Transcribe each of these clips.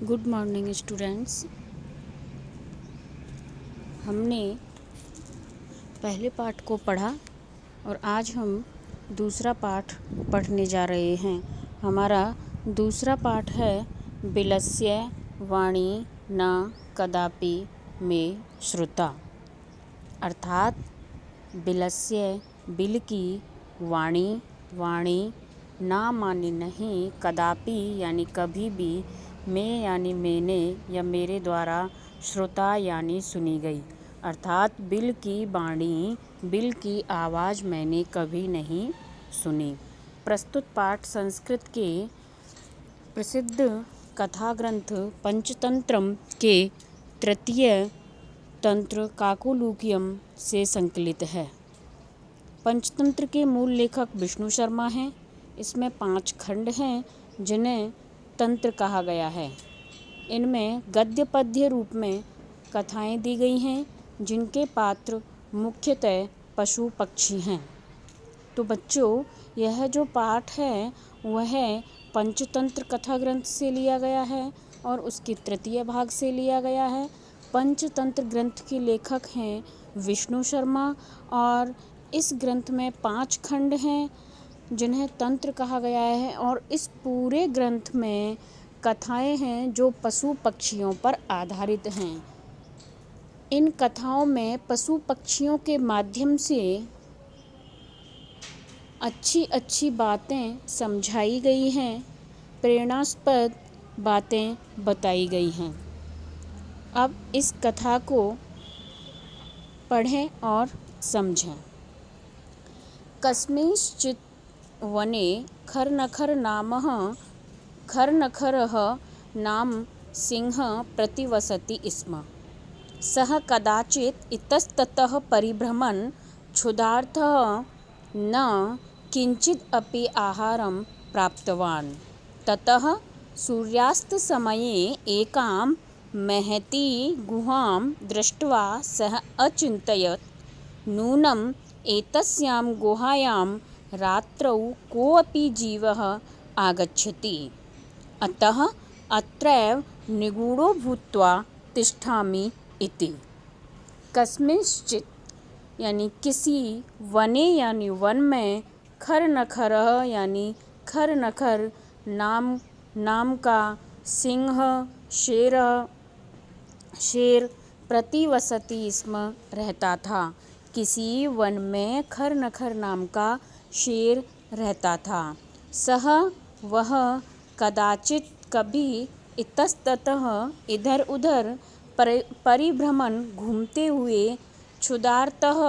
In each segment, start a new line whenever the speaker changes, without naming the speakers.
Good morning students. हमने पहले पाठ को पढ़ा और आज हम दूसरा पाठ पढ़ने जा रहे हैं। हमारा दूसरा पाठ है बिलस्य वाणी न कदापि मे श्रुता। अर्थात बिलस्य बिल की वाणी, वाणी ना माने नहीं, कदापि यानी कभी भी, मैं यानी मैंने या मेरे द्वारा, श्रोता यानी सुनी गई। अर्थात बिल की वाणी, बिल की आवाज़ मैंने कभी नहीं सुनी। प्रस्तुत पाठ संस्कृत के प्रसिद्ध कथा ग्रंथ पंचतंत्रम के तृतीय तंत्र काकोलूकियम से संकलित है। पंचतंत्र के मूल लेखक विष्णु शर्मा हैं। इसमें 5 खंड हैं जिन्हें तंत्र कहा गया है। इनमें गद्य पद्य रूप में कथाएं दी गई हैं जिनके पात्र मुख्यतः पशु पक्षी हैं। तो बच्चों, यह जो पाठ है वह पंचतंत्र कथा ग्रंथ से लिया गया है और उसके तृतीय भाग से लिया गया है। पंचतंत्र ग्रंथ के लेखक हैं विष्णु शर्मा और इस ग्रंथ में 5 खंड हैं जिन्हें तंत्र कहा गया है और इस पूरे ग्रंथ में कथाएं हैं जो पशु पक्षियों पर आधारित हैं। इन कथाओं में पशु पक्षियों के माध्यम से अच्छी अच्छी बातें समझाई गई हैं, प्रेरणास्पद बातें बताई गई हैं। अब इस कथा को पढ़ें और समझें। कस्मिंश्चित् वने खरनखरः नाम सिंहः प्रतिवसति स्म। सः कदाचित् इतस्ततः परिभ्रमन् क्षुधार्तः न किञ्चित् अपि आहारं प्राप्तवान्। ततः सूर्यास्तसमये एकां महती गुहां दृष्ट्वा सः अचिन्तयत्, नूनं एतस्यां गुहायां रात्रौ कोऽपि जीवः आगच्छति, अतः अत्रैव निगूढो भूत्वा तिष्ठामि इति। कस्मिंश्चित् यानी किसी, वने यानी वन में, खरनखरः यानी खरनखर नाम का, सिंह शेर प्रतिवसति स्म रहता था। किसी वन में खरनखर नाम का शेर रहता था। सह वह कदाचित कभी, इतस्ततः इधर उधर, परिभ्रमण घूमते हुए, क्षुधार्तः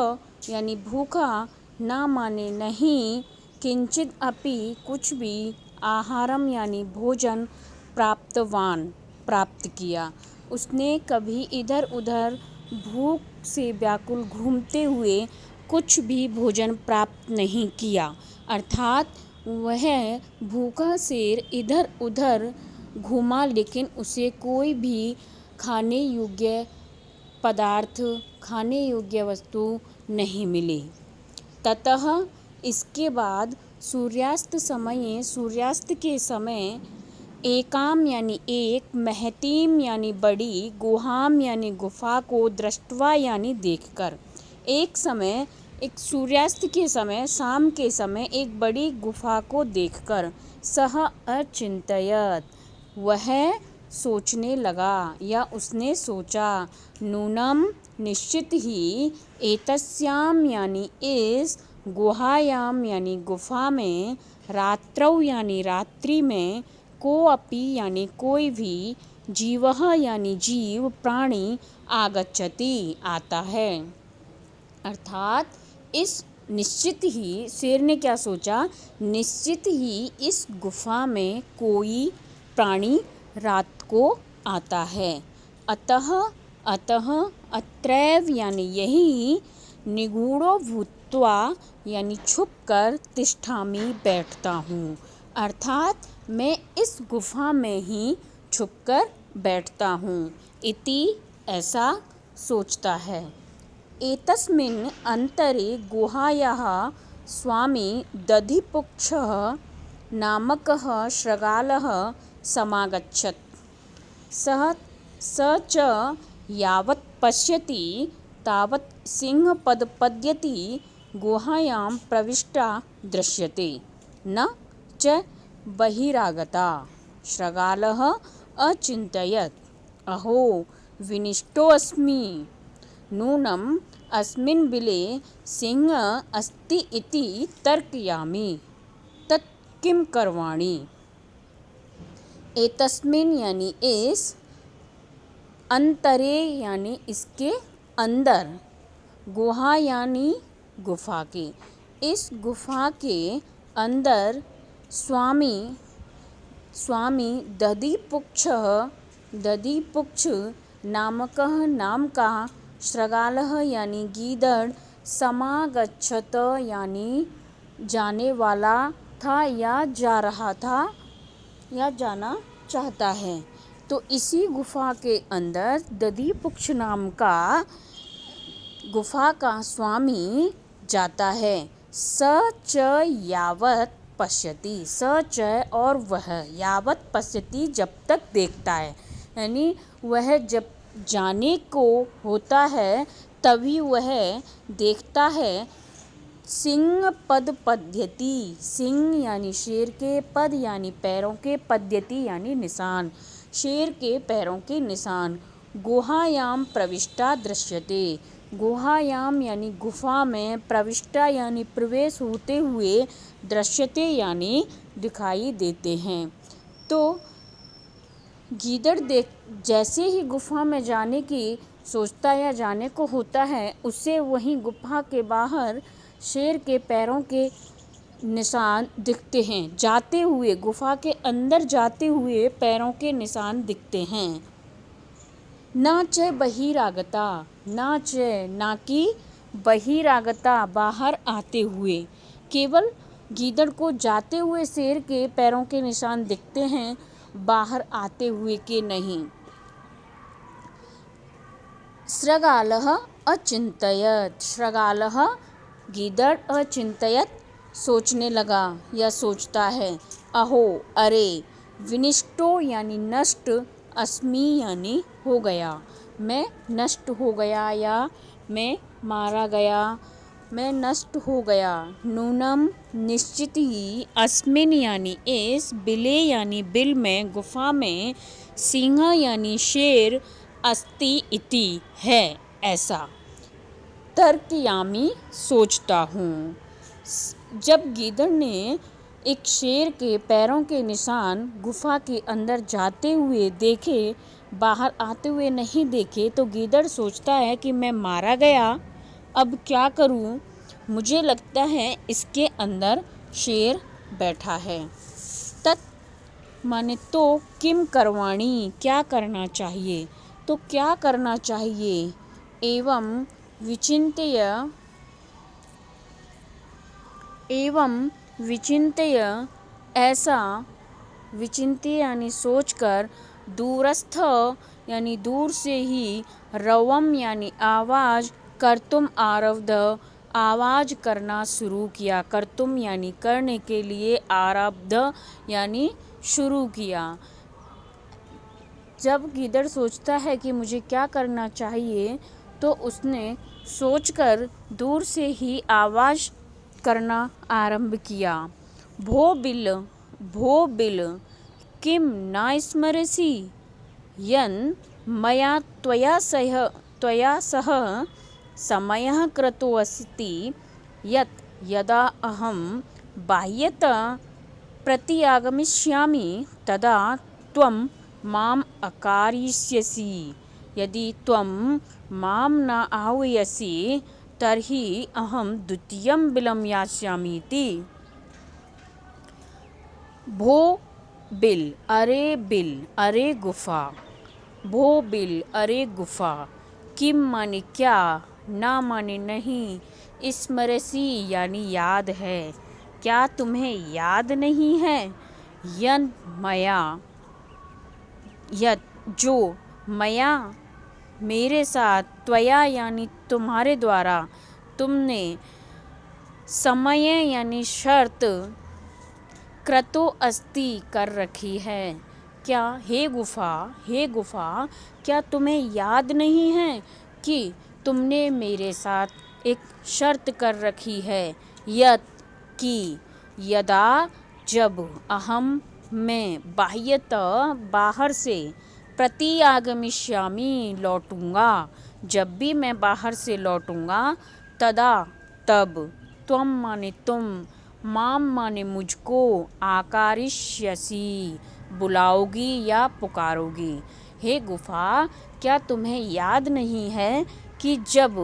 यानी भूखा, ना माने नहीं, किंचित अपि कुछ भी, आहारम यानी भोजन, प्राप्त किया। उसने कभी इधर उधर भूख से व्याकुल घूमते हुए कुछ भी भोजन प्राप्त नहीं किया। अर्थात वह भूखा शेर इधर उधर घूमा लेकिन उसे कोई भी खाने योग्य पदार्थ, खाने योग्य वस्तु नहीं मिली। ततः इसके बाद सूर्यास्त के समय, एकाम यानी एक, महतीम यानी बड़ी, गुहाम यानी गुफा को, दृष्टवा यानी देखकर, एक सूर्यास्त के समय, शाम के समय एक बड़ी गुफा को देखकर, सह अचिंतयत वह सोचने लगा या उसने सोचा, नूनम निश्चित ही, एतस्याम यानी इस, गुहायाम यानी गुफा में, रात्रौ यानी रात्रि में, कोऽपि यानी कोई भी, जीवः यानी जीव, प्राणी, आगच्छति आता है। अर्थात इस निश्चित ही, शेर ने क्या सोचा, निश्चित ही इस गुफा में कोई प्राणी रात को आता है। अतः अत्रैव यानी यही, निगूढ़ो भूत्वा यानी छुपकर, तिष्ठामि बैठता हूँ। अर्थात मैं इस गुफा में ही छुपकर बैठता हूँ। इति ऐसा सोचता है। एतस्मिन् अंतरे गुहायाः स्वामी दधिपुच्छः नामकः शृगालः समागच्छत्। सः स च यावत् पश्यति तावत् सिंहपदपद्यति गुहायां प्रविष्टा दृश्यते न च बहिरागता। शृगालः अचिन्तयत् अहो विनिष्टोऽस्मि नूनम् अस्मिन् बिले सिंहः अस्ति इति तर्कयामि तत् किं करवाणि। एतस्मिन् यानी इस अंतरे यानी इसके अंदर, गुहा यानी गुफा के, इस गुफा के अंदर स्वामी दधिपुच्छ नामकः नाम का शृगालः यानी गीदड़ समागच्छत यानी जाने वाला था या जा रहा था या जाना चाहता है। तो इसी गुफा के अंदर दधिपुच्छ नाम का गुफा का स्वामी जाता है। स च यावत् पश्यति, स च और वह, यावत् पश्यति जब तक देखता है, यानी वह जब जाने को होता है तभी वह देखता है। सिंह पद पद्यति, सिंह यानी शेर के, पद यानी पैरों के, पद्यति यानी निशान, शेर के पैरों के निशान। गुहायाम प्रविष्टा दृश्यते, गुहायाम यानी गुफा में, प्रविष्टा यानी प्रवेश होते हुए, दृश्यते यानी दिखाई देते हैं। तो गीदड़ जैसे ही गुफा में जाने की सोचता या जाने को होता है, उससे वहीं गुफा के बाहर शेर के पैरों के निशान दिखते हैं। जाते हुए, गुफा के अंदर जाते हुए पैरों के निशान दिखते हैं। न च बहिरागता, न च ना कि बहिरागता बाहर आते हुए, केवल गीदड़ को जाते हुए शेर के पैरों के निशान दिखते हैं, बाहर आते हुए के नहीं। शृगालः अचिन्तयत्, शृगालः गीदड़ अचिन्तयत् सोचने लगा या सोचता है। अहो अरे, विनिष्टो यानी नष्ट, अस्मि यानी हो गया, मैं नष्ट हो गया या मैं मारा गया, मैं नष्ट हो गया। नूनम निश्चित ही, अस्मिन यानी इस, बिले यानी बिल में, गुफा में, सिंह यानी शेर, अस्ति इति है ऐसा, तर्कयामी सोचता हूँ। जब गीदड़ ने एक शेर के पैरों के निशान गुफा के अंदर जाते हुए देखे, बाहर आते हुए नहीं देखे, तो गीदड़ सोचता है कि मैं मारा गया, अब क्या करूं? मुझे लगता है इसके अंदर शेर बैठा है। तत् माने तो, किम करवाणी क्या करना चाहिए, तो क्या करना चाहिए। एवं विचिंत्य ऐसा, विचिंत्य यानी सोचकर, दूरस्थ यानी दूर से ही, रवम यानी आवाज़, कर्तुम आरब्ध आवाज़ करना शुरू किया, कर्तुम यानी करने के लिए, आरब्ध यानी शुरू किया। जब गीदड़ सोचता है कि मुझे क्या करना चाहिए, तो उसने सोचकर दूर से ही आवाज़ करना आरंभ किया। भो बिल किम न स्मरसि यन् मया त्वया सह समयः कृतोऽस्ति यत् यदा अहं बाह्यतः प्रत्यागमिष्यामि तदा त्वं माम् अकारिष्यसि, यदि त्वं मां न आह्वयसि तर्हि अहं द्वितीयं बिलं यास्यामीति। भो बिल अरे गुफा, भो बिल अरे गुफा, किम माने क्या, ना माने नहीं, स्मरसी यानी याद है, क्या तुम्हें याद नहीं है, यन मया यत जो, मया मेरे साथ, त्वया यानी तुम्हारे द्वारा, तुमने, समय यानी शर्त, क्रतो अस्ति कर रखी है, क्या हे गुफा क्या तुम्हें याद नहीं है कि तुमने मेरे साथ एक शर्त कर रखी है, यत कि यदा जब अहम मैं बाह्यतः बाहर से प्रत्यागमिष्यामि लौटूंगा, जब भी मैं बाहर से लौटूंगा, तदा तब त्वम माने तुम, माम माने मुझको, आकारिष्यसि बुलाओगी या पुकारोगी। हे गुफा क्या तुम्हें याद नहीं है कि जब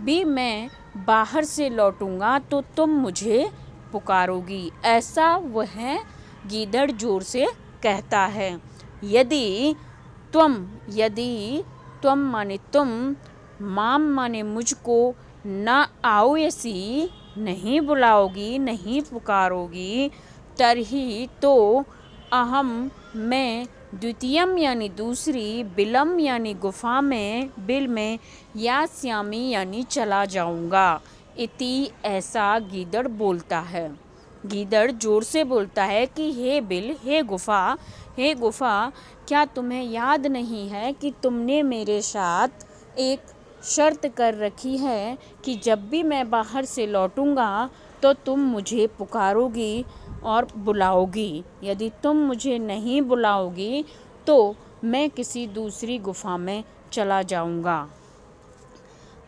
भी मैं बाहर से लौटूंगा तो तुम मुझे पुकारोगी। ऐसा वह गीदड़ जोर से कहता है। यदि त्वम माने तुम, माम माने मुझको, न आओयसी नहीं बुलाओगी, नहीं पुकारोगी, तरही तो अहम मैं द्वितीयम यानी दूसरी, बिलम यानी गुफा में, बिल में, यास्यामी यानी चला जाऊंगा। इति ऐसा गीदड़ बोलता है। गीदड़ जोर से बोलता है कि हे बिल, हे गुफा क्या तुम्हें याद नहीं है कि तुमने मेरे साथ एक शर्त कर रखी है कि जब भी मैं बाहर से लौटूंगा तो तुम मुझे पुकारोगी और बुलाओगी। यदि तुम मुझे नहीं बुलाओगी तो मैं किसी दूसरी गुफा में चला जाऊंगा।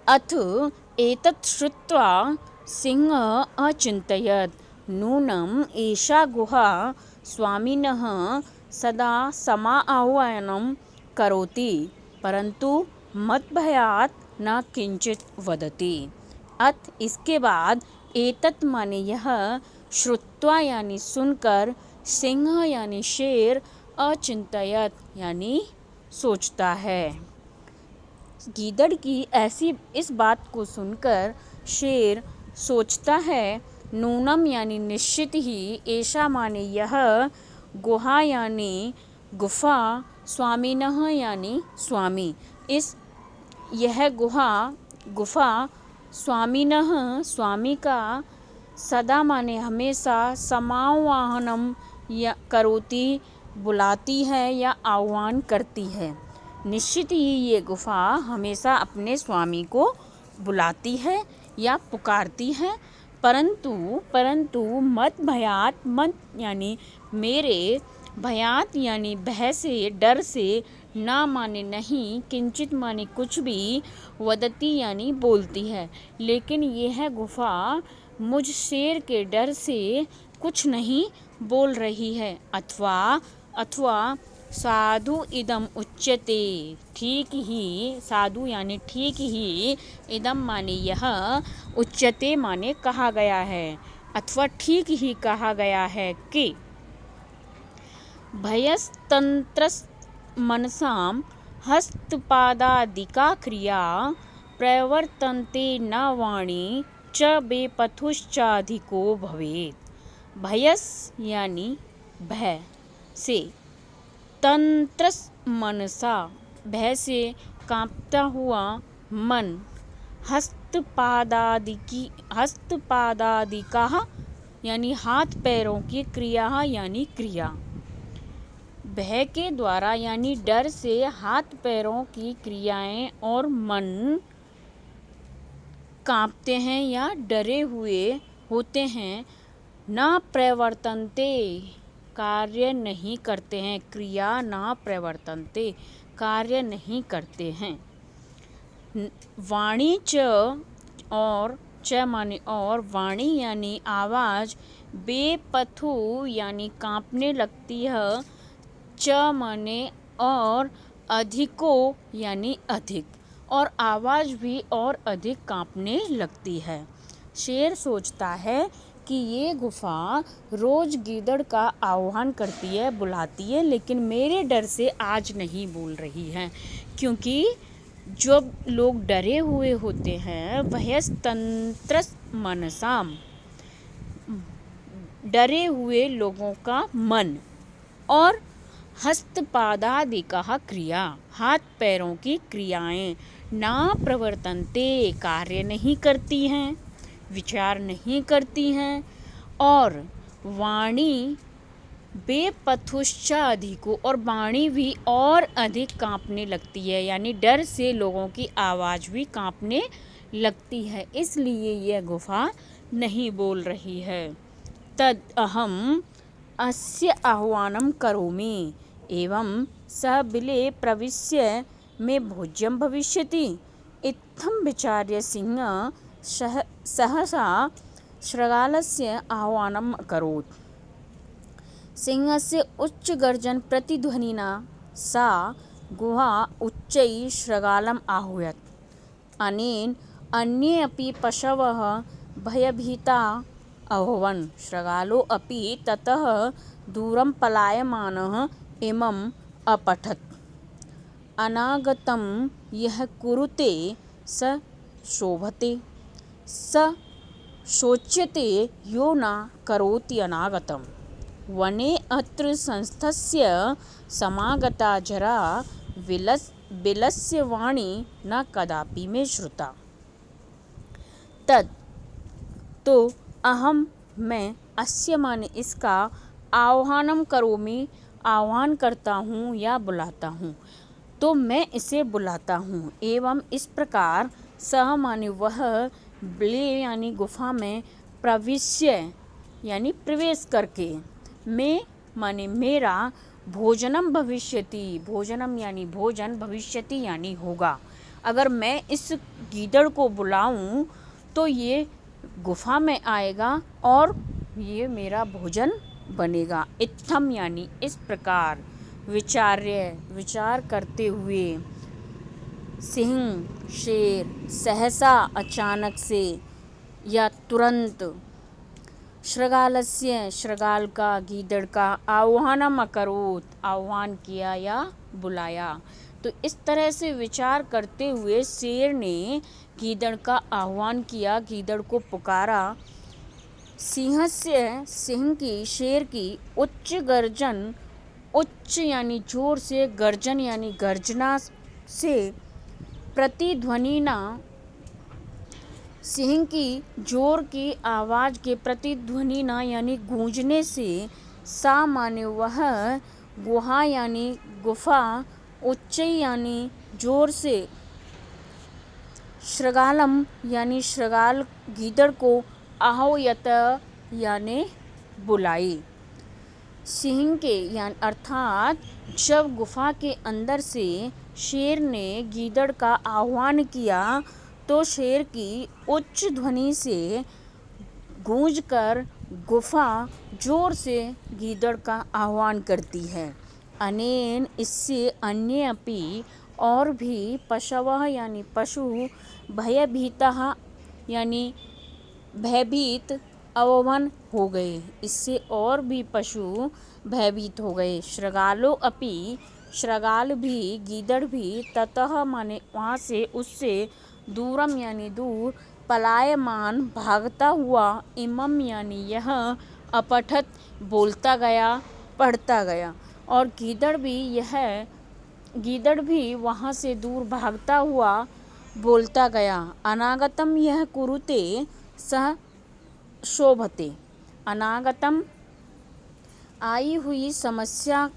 अथ एतत् श्रुत्वा सिंहः अचिन्तयत्, नूनम् एषा गुहा स्वामिनः सदा समाआह्वानं करोति, परंतु मद्भयात् न किंचित वदति। अथ इसके बाद, एतत् माने यह, श्रुत्वा यानी सुनकर, सिंह यानी शेर, अचिंतयत यानी सोचता है। गीदड़ की ऐसी इस बात को सुनकर शेर सोचता है। नूनम यानी निश्चित ही, ऐशा माने यह, गुहा यानी गुफा, स्वामिनः यानी स्वामी, इस यह गुफा स्वामिनः स्वामी का, सदा माने हमेशा, समाह्वानम या करोति बुलाती है या आह्वान करती है। निश्चित ही ये गुफा हमेशा अपने स्वामी को बुलाती है या पुकारती है, परंतु मत भयात, मत यानी मेरे, भयात यानी भय से, डर से, ना माने नहीं, किंचित माने कुछ भी, वदती यानी बोलती है। लेकिन यह गुफा मुझ शेर के डर से कुछ नहीं बोल रही है। अथवा साधु इदम उच्यते, ठीक ही, साधु यानी ठीक ही, इदम माने यह, उच्यते माने कहा गया है, अथवा ठीक ही कहा गया है कि भयस्तंत्रस मनसाम हस्तपादादिका क्रिया प्रवर्तन्ते न वाणी च बेपथुश्चाधिको भवेत्। भयस यानी भय से, तंत्रस मनसा भय से कांपता हुआ मन, हस्तपादादिका यानी हाथ पैरों की, क्रिया यानी क्रिया, भय के द्वारा यानी डर से हाथ पैरों की क्रियाएं और मन कांपते हैं या डरे हुए होते हैं। न प्रवर्तन्ते कार्य नहीं करते हैं, क्रिया न प्रवर्तन्ते कार्य नहीं करते हैं। वाणी च और च माने और, वाणी यानी आवाज़, बेपथु यानी कांपने लगती है, च माने और, अधिको यानी अधिक, और आवाज़ भी और अधिक कांपने लगती है। शेर सोचता है कि ये गुफा रोज गीदड़ का आह्वान करती है, बुलाती है, लेकिन मेरे डर से आज नहीं बोल रही है, क्योंकि जब लोग डरे हुए होते हैं, भयस्तंत्रस मनसाम, डरे हुए लोगों का मन, और हस्तपादादिका क्रिया हाथ पैरों की क्रियाएं, ना प्रवर्तन्ते कार्य नहीं करती हैं, विचार नहीं करती हैं, और वाणी बेपथुश्च अधिको, और वाणी भी और अधिक कांपने लगती है, यानी डर से लोगों की आवाज़ भी कांपने लगती है, इसलिए यह गुफा नहीं बोल रही है। तद अहम अस्य आह्वानं करोमि एवं सः बिले प्रविश्य मे भोज्यं भविष्यति। इत्थं विचार्य सिंहः सहसा शृगालस्य आह्वानम् अकरोत्। सिंहस्य उच्चगर्जन प्रतिध्वनिना सा गुहा उच्चैः शृगालम् आहूयत। अनेन अन्ये अपि पशवः भयभीताः अभवन्। शृगालो अपि ततः दूरं पलायमानः इमम् अपठत्। अनागतं यः कुरुते स शोभते, स शोच्यते यो न करोति अनागतम्। वने अत्र संस्थस्य समागता जरा बिलस्य वाणी न कदापि मे श्रुता। तद तो अहम मैं अस्य माने इसका आह्वानम करोमि आह्वान करता हूँ या बुलाता हूँ, तो मैं इसे बुलाता हूँ। एवं इस प्रकार सह माने वह बिले यानी गुफा में प्रविश्य यानी प्रवेश करके, मैं माने मेरा भोजनम भविष्यति, भोजनम यानी भोजन, भविष्यति यानी होगा। अगर मैं इस गीदड़ को बुलाऊं तो ये गुफा में आएगा और ये मेरा भोजन बनेगा। इत्थम यानी इस प्रकार, विचार्य विचार करते हुए, सिंह शेर सहसा अचानक से या तुरंत, शृगालस्य शृगाल का गीदड़ का, आह्वानम अकरोत आह्वान किया या बुलाया। तो इस तरह से विचार करते हुए शेर ने गीदड़ का आह्वान किया, गीदड़ को पुकारा। सिंहस्य सिंह की, शेर की उच्च गर्जन, उच्च यानी जोर से, गर्जन यानी गर्जना से, प्रतिध्वनिना सिंह की जोर की आवाज़ के प्रतिध्वनिना यानी गूंजने से, सा माने वह, गुहा यानी गुफा, उच्च यानी जोर से, शृगालम यानी शृगाल गीदड़ को, आह्वयत यानी बुलाई। सिंह के यानी अर्थात जब गुफा के अंदर से शेर ने गीदड़ का आह्वान किया तो शेर की उच्च ध्वनि से गूंजकर गुफा जोर से गीदड़ का आह्वान करती है। अनेन इससे अन्य अपि और भी पशवः यानी पशु, भयभीतः यानी भयभीत, अवमन हो गए, इससे और भी पशु भयभीत हो गए। शृगालो अपि शृगाल भी, गीदड़ भी, ततः माने वहाँ से, उससे, दूरम यानी दूर, पलायमान भागता हुआ, इमम यानी यह, अपठत बोलता गया, पढ़ता गया। और गीदड़ भी वहाँ से दूर भागता हुआ बोलता गया। अनागतम यह कुरुते सह शोभते। अनागतम आई हुई समस्या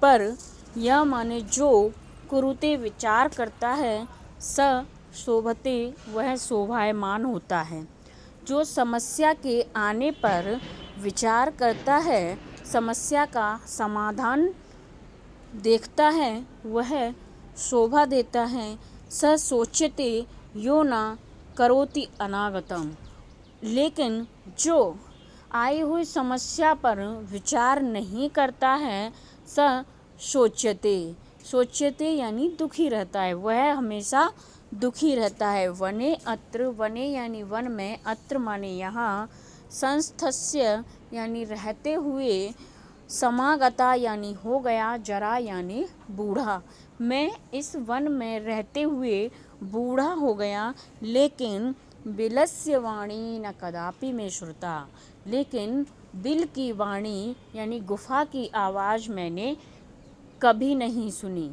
पर, यह माने जो, कुरुते विचार करता है, स शोभते वह शोभायमान होता है। जो समस्या के आने पर विचार करता है, समस्या का समाधान देखता है, वह शोभा देता है। स सोच्यते यो न करोति अनागतम। लेकिन जो आई हुई समस्या पर विचार नहीं करता है, स शोच्यते, शोच्यते यानी दुखी रहता है, वह हमेशा दुखी रहता है। वने अत्र, वने यानी वन में, अत्र माने यहाँ, संस्थस्य यानी रहते हुए, समागता यानी हो गया, जरा यानी बूढ़ा। मैं इस वन में रहते हुए बूढ़ा हो गया, लेकिन बिलस्य वाणी न कदापि में श्रुता, लेकिन बिल की वाणी यानी गुफा की आवाज़ मैंने कभी नहीं सुनी।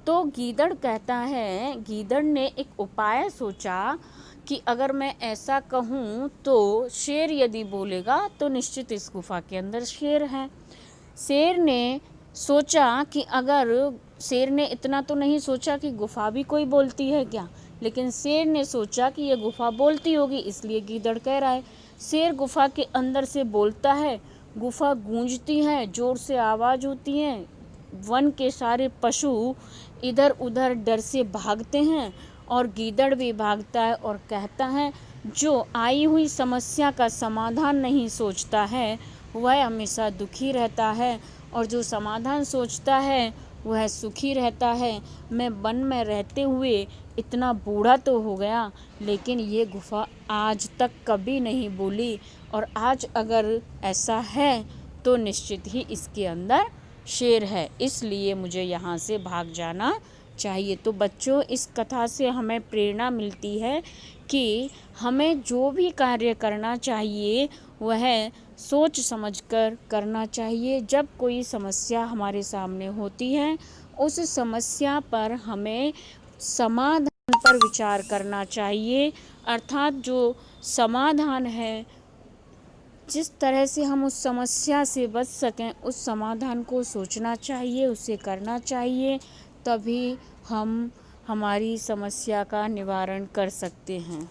तो गीदड़ कहता है, गीदड़ ने एक उपाय सोचा कि अगर मैं ऐसा कहूँ तो शेर यदि बोलेगा तो निश्चित इस गुफ़ा के अंदर शेर है। शेर ने सोचा कि अगर शेर ने इतना तो नहीं सोचा कि गुफ़ा भी कोई बोलती है क्या, लेकिन शेर ने सोचा कि ये गुफ़ा बोलती होगी, इसलिए गीदड़ कह रहा है। शेर गुफ़ा के अंदर से बोलता है, गुफ़ा गूंजती है, ज़ोर से आवाज़ होती है, वन के सारे पशु इधर उधर डर से भागते हैं और गीदड़ भी भागता है और कहता है, जो आई हुई समस्या का समाधान नहीं सोचता है वह हमेशा दुखी रहता है, और जो समाधान सोचता है वह सुखी रहता है। मैं वन में रहते हुए इतना बूढ़ा तो हो गया, लेकिन ये गुफ़ा आज तक कभी नहीं बोली, और आज अगर ऐसा है तो निश्चित ही इसके अंदर शेर है, इसलिए मुझे यहाँ से भाग जाना चाहिए। तो बच्चों, इस कथा से हमें प्रेरणा मिलती है कि हमें जो भी कार्य करना चाहिए वह सोच समझकर करना चाहिए। जब कोई समस्या हमारे सामने होती है, उस समस्या पर हमें समाधान पर विचार करना चाहिए, अर्थात जो समाधान है, जिस तरह से हम उस समस्या से बच सकें उस समाधान को सोचना चाहिए, उसे करना चाहिए, तभी हम हमारी समस्या का निवारण कर सकते हैं।